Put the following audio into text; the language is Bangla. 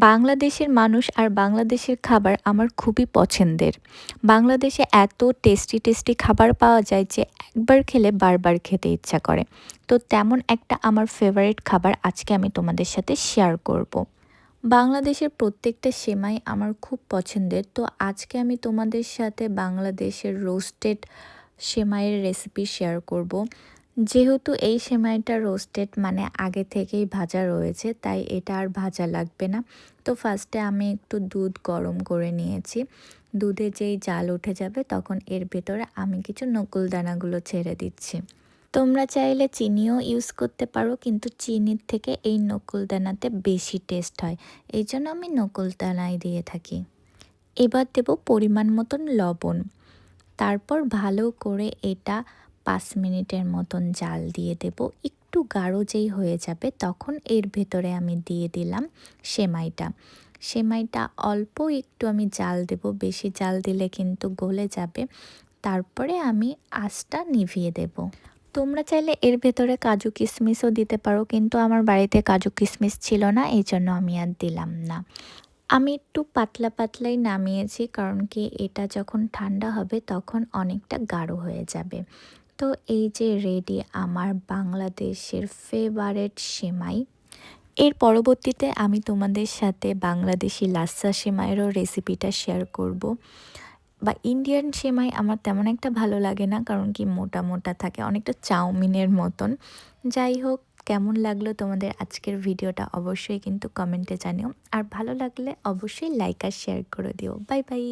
বাংলাদেশের মানুষ আর বাংলাদেশের খাবার আমার খুবই পছন্দের। বাংলাদেশে এত টেস্টি, টেস্টি খাবার পাওয়া যায় যে একবার খেলে বারবার খেতে ইচ্ছা করে। তো তেমন একটা আমার ফেভারিট খাবার আজকে আমি তোমাদের সাথে শেয়ার করব। বাংলাদেশের প্রত্যেকটা সেমাই আমার খুব পছন্দের। তো আজকে আমি তোমাদের সাথে বাংলাদেশের রোস্টেড সেমাইয়ের রেসিপি শেয়ার করব। যেহেতু এই সেমাইটা রোস্টেড মানে আগে থেকেই ভাজা রয়েছে, তাই এটা আর ভাজা লাগবে না। তো ফার্স্টে আমি একটু দুধ গরম করে নিয়েছি। দুধে যেই জাল উঠে যাবে তখন এর ভেতরে আমি কিছু নকুলদানাগুলো ছেড়ে দিচ্ছি। তোমরা চাইলে চিনিও ইউজ করতে পারো, কিন্তু চিনির থেকে এই নকুলদানাতে বেশি টেস্ট হয়। এই জন্য আমি নকুলদানাই দিয়ে থাকি। এবার দেব পরিমাণ মতন লবণ। তারপর ভালো করে এটা ৫ মিনিটের মতন জাল দিয়ে দেব। একটু গাঢ় যেই হয়ে যাবে তখন এর ভেতরে আমি দিয়ে দিলাম সেমাইটা। সেমাইটা অল্প একটু আমি জাল দেব, বেশি জাল দিলে কিন্তু গলে যাবে। তারপরে আমি আঁচটা নিভিয়ে দেব। তোমরা চাইলে এর ভেতরে কাজু কিশমিশও দিতে পারো, কিন্তু আমার বাড়িতে কাজু কিশমিশ ছিল না, এই জন্য আমি আর দিলাম না। আমি একটু পাতলা পাতলাই নামিয়েছি, কারণ কি এটা যখন ঠান্ডা হবে তখন অনেকটা গাঢ় হয়ে যাবে। তো এই যে রেডি আমার বাংলাদেশের ফেভারেট সেমাই। এর পরবর্তীতে আমি তোমাদের সাথে বাংলাদেশি লাচ্ছা সেমাইয়েরও রেসিপিটা শেয়ার করব। বা ইন্ডিয়ান সেমাই আমার তেমন একটা ভালো লাগে না, কারণ কি মোটা মোটা থাকে, অনেকটা চাউমিনের মতন। যাই হোক, কেমন লাগলো তোমাদের আজকের ভিডিওটা অবশ্যই কিন্তু কমেন্টে জানিও। আর ভালো লাগলে অবশ্যই লাইক আর শেয়ার করে দিও। Bye bye.